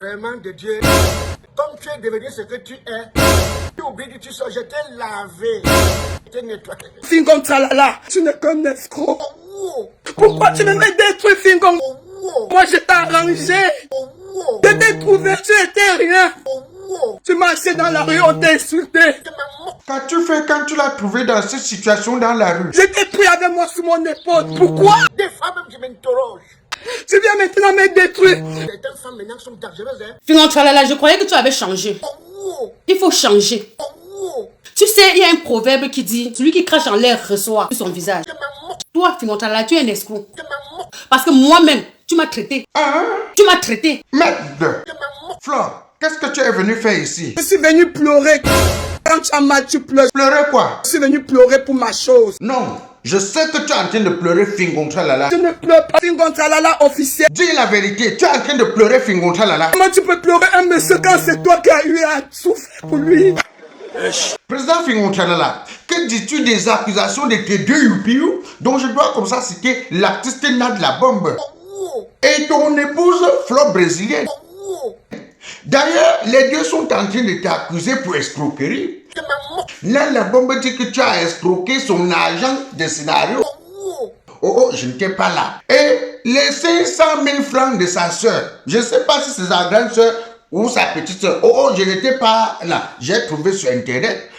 Vraiment de Dieu, comme tu es devenu ce que tu es, tu oublies que tu sors, je t'ai lavé, je t'ai nettoyé. Fingom Tralala, tu n'es qu'un escroc. Oh, Pourquoi tu me mets détruire Fingom? oh, Moi je t'ai arrangé. oh, Je t'ai trouvé, tu étais rien. oh, Tu marchais dans la rue, on t'a insulté. Qu'as-tu fait quand tu l'as trouvé dans cette situation dans la rue? Je t'ai pris avec moi sur mon épaule. Pourquoi? des femmes même qui m'interrogent. Tu viens maintenant me détruire. Certaines femmes maintenant sont dangereuses, hein. Fingom Tralala, je croyais que tu avais changé. Oh, Il faut changer. oh, Tu sais, il y a un proverbe qui dit, celui qui crache en l'air reçoit sur son visage. de maman, Toi, Fingom Tralala, tu es un escroc. de maman, Parce que moi-même, tu m'as traité. Hein? Tu m'as traité. Merde! de maman. Flore, qu'est-ce que tu es venu faire ici? Je suis venu pleurer. Quand tu as mal, tu pleures. Pleurer quoi? Je suis venu pleurer pour ma chose. Non, je sais que tu es en train de pleurer Fingom Tralala. Je ne pleure pas. Fingom Tralala officiel. Dis la vérité, tu es en train de pleurer Fingom Tralala. Comment tu peux pleurer un monsieur quand c'est toi qui as eu à souffrir pour lui? Président Fingom Tralala, que dis-tu des accusations de tes deux youpiou dont je dois comme ça citer l'artiste Nad la Bombe Oh, et ton épouse Flore brésilienne? oh, D'ailleurs, les deux sont en train de t'accuser pour escroquerie. de maman, Nad la Bombe dit que tu as escroqué son agent de scénario. oh, Oh, je n'étais pas là. Et les 500 000 francs de sa soeur, je ne sais pas si c'est sa grande soeur ou sa petite soeur. Oh, je n'étais pas là. J'ai trouvé sur Internet.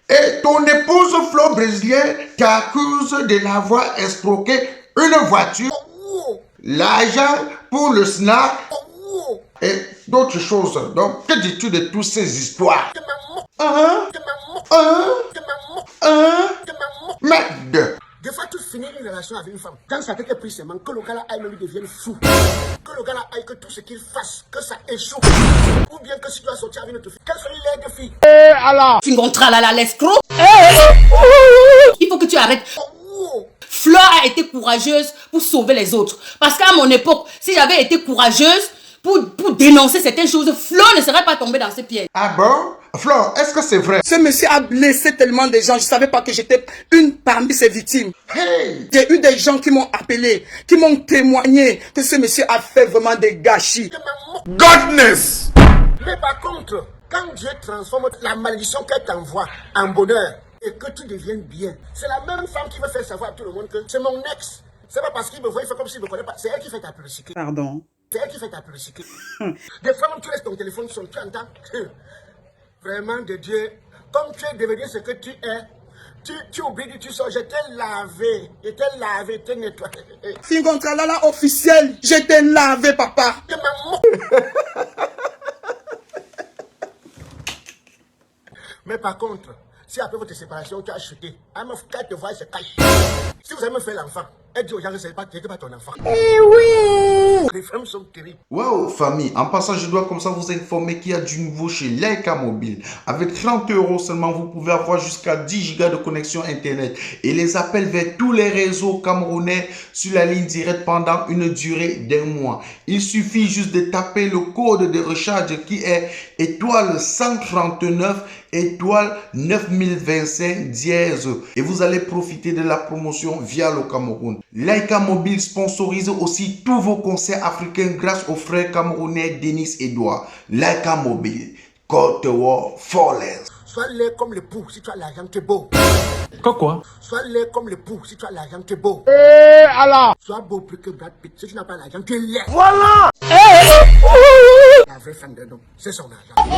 Et ton épouse Flore brésilienne t'accuse de l'avoir escroqué une voiture, oh, l'argent pour le snack oh, et d'autres choses. Donc, que dis-tu de toutes ces histoires? de maman, Hein? de maman, Hein? de maman, Hein? de maman. Merde! Des fois, tu finis une relation avec une femme. Quand ça fait pris seulement, que le gars là aille lui devienne fou. Que le gars là aille que tout ce qu'il fasse, que ça échoue. Ou bien que si tu dois sortir avec une autre fille, qu'elle soit l'aide de fille. Fingom Tralala, l'escroc. Il faut que tu arrêtes. Oh, Flore a été courageuse pour sauver les autres. Parce qu'à mon époque, si j'avais été courageuse pour dénoncer certaines choses, Flore ne serait pas tombée dans ces pièges. Ah bon? Flore, est-ce que c'est vrai? Ce monsieur a blessé tellement de gens. Je ne savais pas que j'étais une parmi ses victimes. Hey! J'ai eu des gens qui m'ont appelé, qui m'ont témoigné que ce monsieur a fait vraiment des gâchis. de maman. Godness! Mais par contre, quand Dieu transforme la malédiction qu'elle t'envoie en bonheur et que tu deviennes bien, c'est la même femme qui veut faire savoir à tout le monde que c'est mon ex. C'est pas parce qu'il me voit, il fait comme s'il me connaît pas. C'est elle qui fait ta publicité. Pardon. C'est elle qui fait ta publicité. Des fois, même tu laisses ton téléphone sonner, tu entends. Vraiment de Dieu, comme tu es devenu ce que tu es, tu oublies que tu sors, je t'ai lavé, je t'ai nettoyé. Fingom Tralala officiel. Je t'ai lavé, papa. De maman. Mais par contre, si après votre séparation, tu as chuté, elle te voit, elle se cache. Si vous avez me fait l'enfant, elle dit aux gens que ce n'était pas ton enfant. Eh oui! Les femmes sont terribles. Wow, famille, en passant, je dois comme ça vous informer qu'il y a du nouveau chez Leica Mobile. Avec 30 € seulement, vous pouvez avoir jusqu'à 10 gigas de connexion Internet et les appels vers tous les réseaux camerounais sur la ligne directe pendant une durée d'1 mois. Il suffit juste de taper le code de recharge qui est étoile 139 étoile 9025 dièse et vous allez profiter de la promotion via le Cameroun. Leica Mobile sponsorise aussi tous vos concerts africains grâce aux frères camerounais Denis et Edouard. Leica Mobile, Côte d'Ivoire, Forless. Sois laid comme le pou si tu as l'argent, tu es beau. Quoi? Sois laid comme le pou si tu as l'argent, tu es beau. Allah. Sois beau plus que Brad Pitt. Si tu n'as pas l'argent, tu es laid. Voilà. La vraie femme d'un homme, c'est son argent.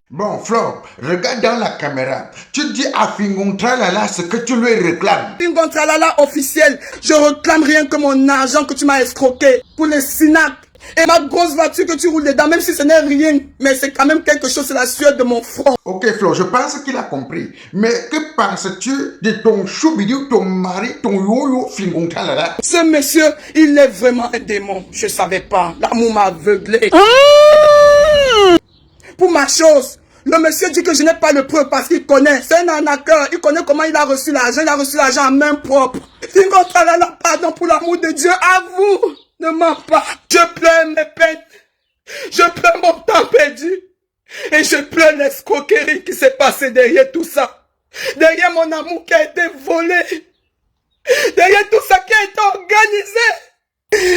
Bon, Flore, regarde dans la caméra. Tu dis à Fingom Tralala ce que tu lui réclames. Fingom Tralala officiel. Je réclame rien que mon argent que tu m'as escroqué pour les SINAC. Et ma grosse voiture que tu roules dedans, même si ce n'est rien, mais c'est quand même quelque chose, c'est la sueur de mon front. Ok, Flore, je pense qu'il a compris. Mais que penses-tu de ton choubidou, ton mari, ton yo-yo Fingom Tralala? Ce monsieur, il est vraiment un démon. Je savais pas. L'amour m'a aveuglé. Pour ma chose, le monsieur dit que je n'ai pas le preuve parce qu'il connaît. C'est un arnaqueur. Il connaît comment il a reçu l'argent. Il a reçu l'argent en main propre. Fingom Tralala, pardon pour l'amour de Dieu. À vous, ne mens pas. Je pleure mes peines. Je pleure mon temps perdu. Et je pleure l'escroquerie qui s'est passée derrière tout ça. Derrière mon amour qui a été volé. Derrière tout ça qui a été organisé.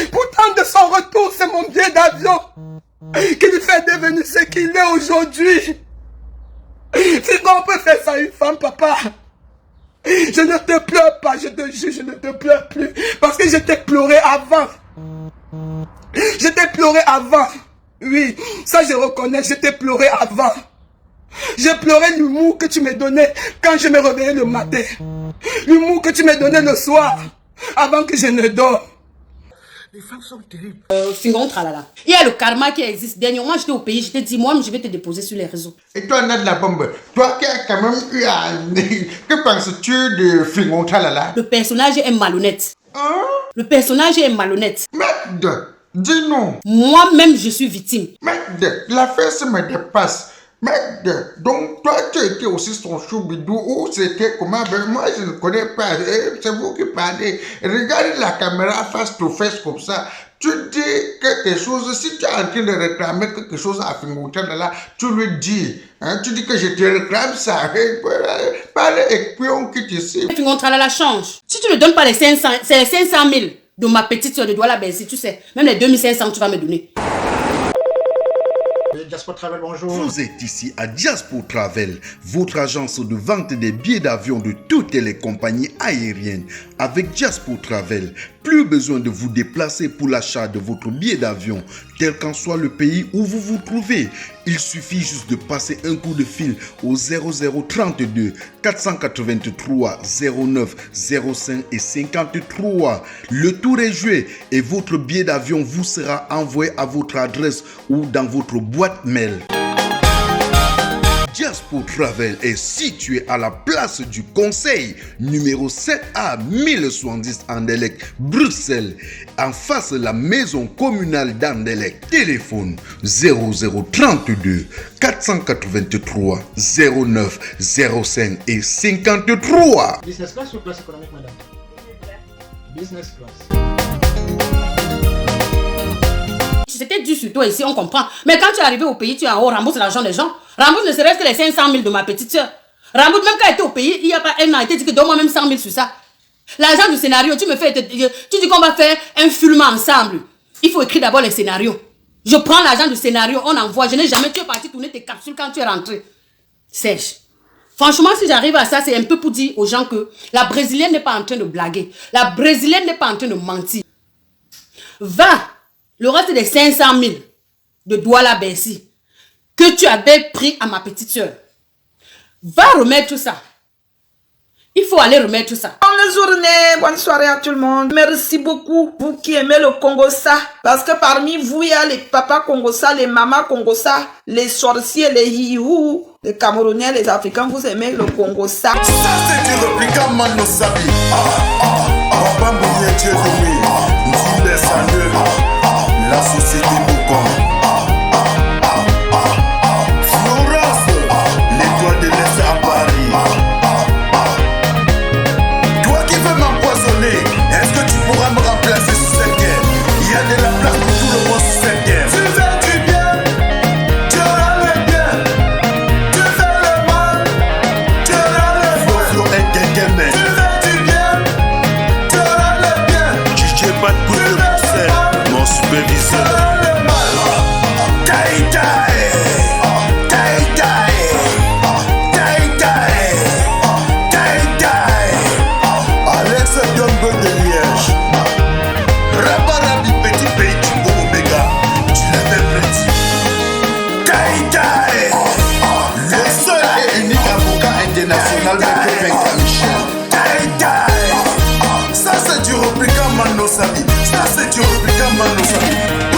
qui lui fait devenir ce qu'il est aujourd'hui. Fingo, on peut faire ça à une femme, papa. Je ne te pleure pas, je te jure, je ne te pleure plus. Parce que je t'ai pleuré avant. Je t'ai pleuré avant. Oui, ça je reconnais, je t'ai pleuré avant. J'ai pleuré l'humour que tu me donnais quand je me réveillais le matin. L'humour que tu me donnais le soir, avant que je ne dorme. Les femmes sont terribles. Fingon tralala. Il y a le karma qui existe. Dernièrement, j'étais au pays, je t'ai dit, moi, je vais te déposer sur les réseaux. Et toi, Nad la bombe, toi qui as quand même eu un... Que penses-tu de Fingon Tralala? Le personnage est malhonnête. Hein? Le personnage est malhonnête. Merde, dis-nous. Moi-même, je suis victime. Merde, l'affaire se me dépasse. Merde, donc toi tu étais aussi son choubidou ou c'était comment? Ben moi je ne connais pas, c'est vous qui parlez. Regardez la caméra face to face comme ça. Tu dis quelque chose, si tu es en train de réclamer quelque chose à Fingonta là, tu lui dis, hein, tu dis que je te réclame ça. Parlez avec pion qui te sait. Fingonta là change. Si tu ne donnes pas les 500, c'est les 500 000 de ma petite soeur de Douala Bercy, tu sais, même les 2500 tu vas me donner. Diaspora Travel, bonjour. Vous êtes ici à Diaspora Travel, votre agence de vente des billets d'avion de toutes les compagnies aériennes. Avec Diaspora Travel, plus besoin de vous déplacer pour l'achat de votre billet d'avion, quel qu'en soit le pays où vous vous trouvez. Il suffit juste de passer un coup de fil au 0032 483 09 05 et 53. Le tour est joué et votre billet d'avion vous sera envoyé à votre adresse ou dans votre boîte mail. Diaspora Travel est situé à la place du Conseil, numéro 7A 1070 Anderlecht, Bruxelles, en face de la maison communale d'Anderlecht. Téléphone 0032 483 09 05 et 53. Business class ou classe économique, madame? Business class. C'était dur sur toi ici, on comprend. Mais quand tu es arrivé au pays, tu es en haut, rembourse l'argent des gens. Rembourse ne serait-ce que les 500 000 de ma petite soeur. Rembourse même quand elle était au pays, il n'y a pas un an, elle t'a dit que donne-moi même 100 000 sur ça. L'argent du scénario, tu dis qu'on va faire un film ensemble. Il faut écrire d'abord les scénarios. Je prends l'argent du scénario, on envoie. Je n'ai jamais, tu es parti tourner tes capsules quand tu es rentré. Sèche. Franchement, si j'arrive à ça, c'est un peu pour dire aux gens que la Brésilienne n'est pas en train de blaguer. La Brésilienne n'est pas en train de mentir. Va. Le reste des 500 000 de Douala Bercy que tu avais pris à ma petite soeur, va remettre ça. Il faut aller remettre ça. Bonne journée, bonne soirée à tout le monde. Merci beaucoup, vous qui aimez le Congossa. Parce que parmi vous, il y a les papas Congossa, les mamas Congossa, les sorciers, les hiou, les Camerounais, les Africains, vous aimez le Congossa. Ça c'est du répliquant Mano Sabi. La société Bocon. Florence, l'étoile de l'Est à Paris. Toi qui veux m'empoisonner, est-ce que tu pourras me remplacer sur cette guerre? Il y a de la place pour tout le monde sur cette guerre. Tu fais du bien, tu auras le bien. Tu fais le mal, tu auras le mal. Flo est quelqu'un, mais tu fais du bien, tu auras le bien. DJ Bad Boy de Bruxelles, mon superviseur. Ça c'est du répliquant Mano Sabi. Ça c'est du répliquant Mano Sabi.